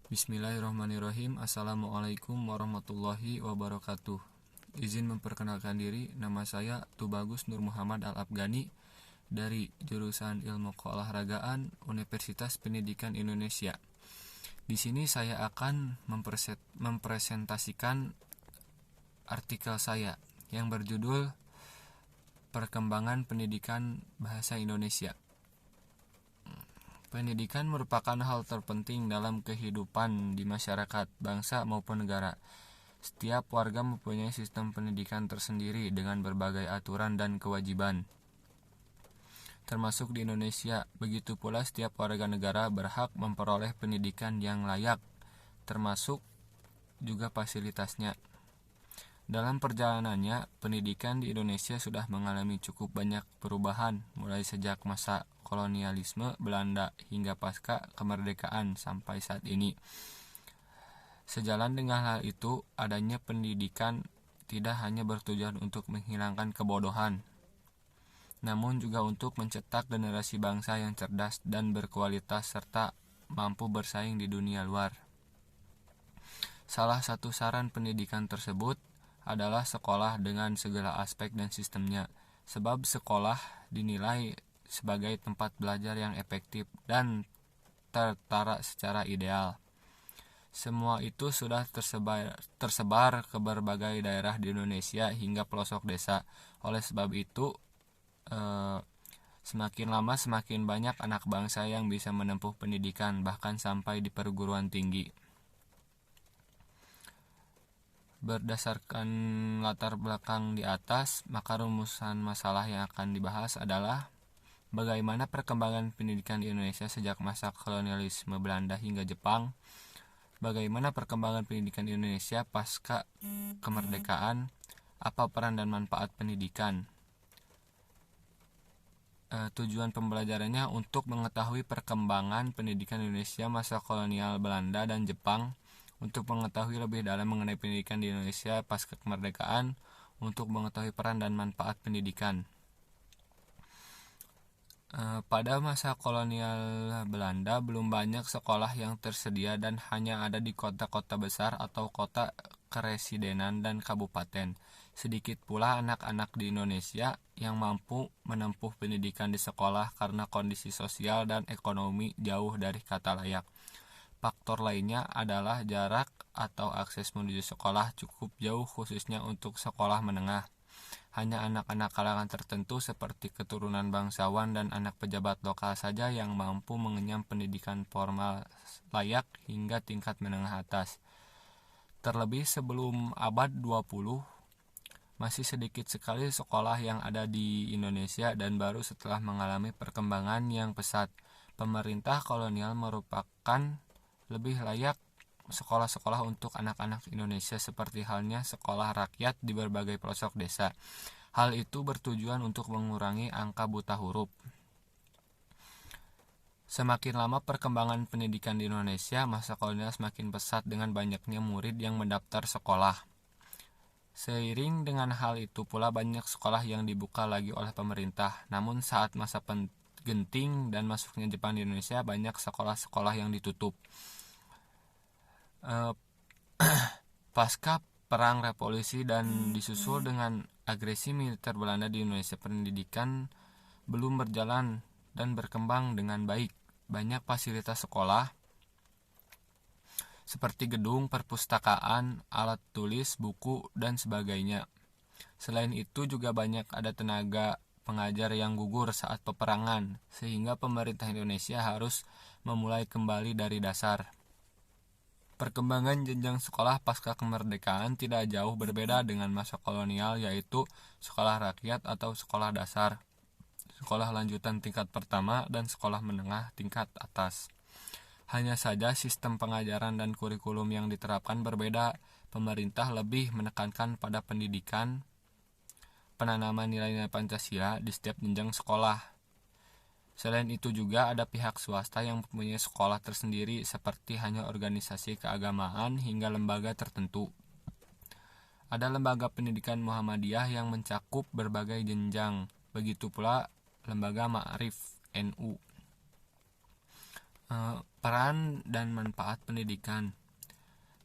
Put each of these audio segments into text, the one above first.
Bismillahirrahmanirrahim. Assalamualaikum warahmatullahi wabarakatuh. Izin memperkenalkan diri, nama saya Tubagus Nur Muhammad Al-Afgani dari jurusan Ilmu Keolahragaan Universitas Pendidikan Indonesia. Di sini saya akan mempresentasikan artikel saya yang berjudul Perkembangan Pendidikan Bahasa Indonesia. Pendidikan merupakan hal terpenting dalam kehidupan di masyarakat, bangsa maupun negara. Setiap warga mempunyai sistem pendidikan tersendiri dengan berbagai aturan dan kewajiban. Termasuk di Indonesia, begitu pula setiap warga negara berhak memperoleh pendidikan yang layak, termasuk juga fasilitasnya. Dalam perjalanannya, pendidikan di Indonesia sudah mengalami cukup banyak perubahan, mulai sejak masa kolonialisme Belanda hingga pasca kemerdekaan sampai saat ini. Sejalan dengan hal itu, adanya pendidikan tidak hanya bertujuan untuk menghilangkan kebodohan, namun juga untuk mencetak generasi bangsa yang cerdas dan berkualitas serta mampu bersaing di dunia luar. Salah satu saran pendidikan tersebut adalah sekolah dengan segala aspek dan sistemnya, sebab sekolah dinilai sebagai tempat belajar yang efektif dan tertara secara ideal. Semua itu sudah tersebar ke berbagai daerah di Indonesia hingga pelosok desa. Oleh sebab itu, semakin lama semakin banyak anak bangsa yang bisa menempuh pendidikan, bahkan sampai di perguruan tinggi. Berdasarkan latar belakang di atas, maka rumusan masalah yang akan dibahas adalah bagaimana perkembangan pendidikan di Indonesia sejak masa kolonialisme Belanda hingga Jepang, bagaimana perkembangan pendidikan di Indonesia pasca kemerdekaan, apa peran dan manfaat pendidikan. Tujuan pembelajarannya untuk mengetahui perkembangan pendidikan Indonesia masa kolonial Belanda dan Jepang, untuk mengetahui lebih dalam mengenai pendidikan di Indonesia pasca kemerdekaan, untuk mengetahui peran dan manfaat pendidikan. Pada masa kolonial Belanda belum banyak sekolah yang tersedia dan hanya ada di kota-kota besar atau kota keresidenan dan kabupaten. Sedikit pula anak-anak di Indonesia yang mampu menempuh pendidikan di sekolah karena kondisi sosial dan ekonomi jauh dari kata layak. Faktor lainnya adalah jarak atau akses menuju sekolah cukup jauh, khususnya untuk sekolah menengah. Hanya anak-anak kalangan tertentu seperti keturunan bangsawan dan anak pejabat lokal saja yang mampu mengenyam pendidikan formal layak hingga tingkat menengah atas. Terlebih sebelum abad 20, masih sedikit sekali sekolah yang ada di Indonesia dan baru setelah mengalami perkembangan yang pesat, pemerintah kolonial merupakan lebih layak sekolah-sekolah untuk anak-anak Indonesia seperti halnya sekolah rakyat di berbagai pelosok desa. Hal itu bertujuan untuk mengurangi angka buta huruf. Semakin lama perkembangan pendidikan di Indonesia, masa kolonial semakin pesat dengan banyaknya murid yang mendaftar sekolah. Seiring dengan hal itu pula banyak sekolah yang dibuka lagi oleh pemerintah. Namun saat masa genting dan masuknya Jepang di Indonesia, banyak sekolah-sekolah yang ditutup. Pasca Perang Revolusi dan disusul dengan agresi militer Belanda di Indonesia, pendidikan belum berjalan dan berkembang dengan baik. Banyak fasilitas sekolah seperti gedung, perpustakaan, alat tulis, buku, dan sebagainya. Selain itu juga banyak ada tenaga pengajar yang gugur saat peperangan, sehingga pemerintah Indonesia harus memulai kembali dari dasar. Perkembangan jenjang sekolah pasca kemerdekaan tidak jauh berbeda dengan masa kolonial, yaitu sekolah rakyat atau sekolah dasar, sekolah lanjutan tingkat pertama, dan sekolah menengah tingkat atas. Hanya saja sistem pengajaran dan kurikulum yang diterapkan berbeda. Pemerintah lebih menekankan pada pendidikan, penanaman nilai-nilai Pancasila di setiap jenjang sekolah. Selain itu juga ada pihak swasta yang mempunyai sekolah tersendiri seperti hanya organisasi keagamaan hingga lembaga tertentu. Ada lembaga pendidikan Muhammadiyah yang mencakup berbagai jenjang, begitu pula lembaga Ma'arif NU. Peran dan manfaat pendidikan.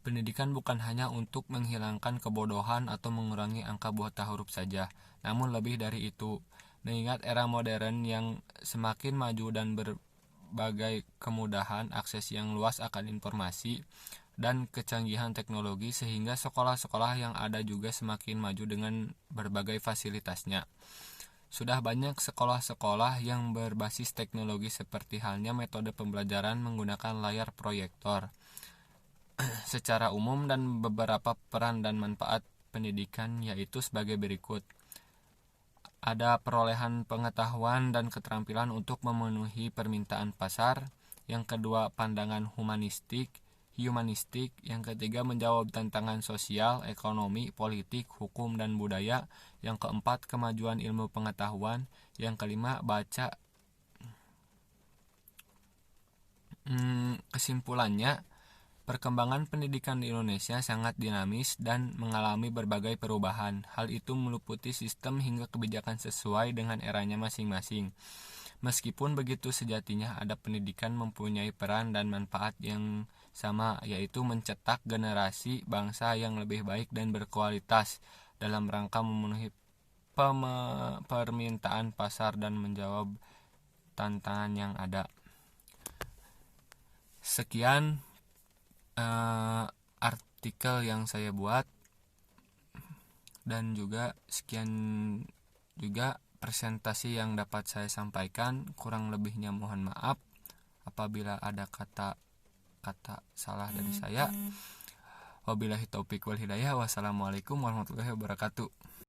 Pendidikan bukan hanya untuk menghilangkan kebodohan atau mengurangi angka buta huruf saja, namun lebih dari itu. Mengingat era modern yang semakin maju dan berbagai kemudahan akses yang luas akan informasi dan kecanggihan teknologi, sehingga sekolah-sekolah yang ada juga semakin maju dengan berbagai fasilitasnya. Sudah banyak sekolah-sekolah yang berbasis teknologi seperti halnya metode pembelajaran menggunakan layar proyektor. Secara umum dan beberapa peran dan manfaat pendidikan yaitu sebagai berikut. Ada perolehan pengetahuan dan keterampilan untuk memenuhi permintaan pasar. Yang kedua, pandangan humanistik. Yang ketiga, menjawab tantangan sosial, ekonomi, politik, hukum, dan budaya. Yang keempat, kemajuan ilmu pengetahuan. Yang kelima, baca. Kesimpulannya, perkembangan pendidikan di Indonesia sangat dinamis dan mengalami berbagai perubahan. Hal itu meliputi sistem hingga kebijakan sesuai dengan eranya masing-masing. Meskipun begitu, sejatinya ada pendidikan mempunyai peran dan manfaat yang sama, yaitu mencetak generasi bangsa yang lebih baik dan berkualitas dalam rangka memenuhi permintaan pasar dan menjawab tantangan yang ada. Sekian artikel yang saya buat, dan juga sekian juga presentasi yang dapat saya sampaikan. Kurang lebihnya mohon maaf apabila ada kata-kata salah dari saya. Wabillahi taufik wal hidayah. Wassalamualaikum warahmatullahi wabarakatuh.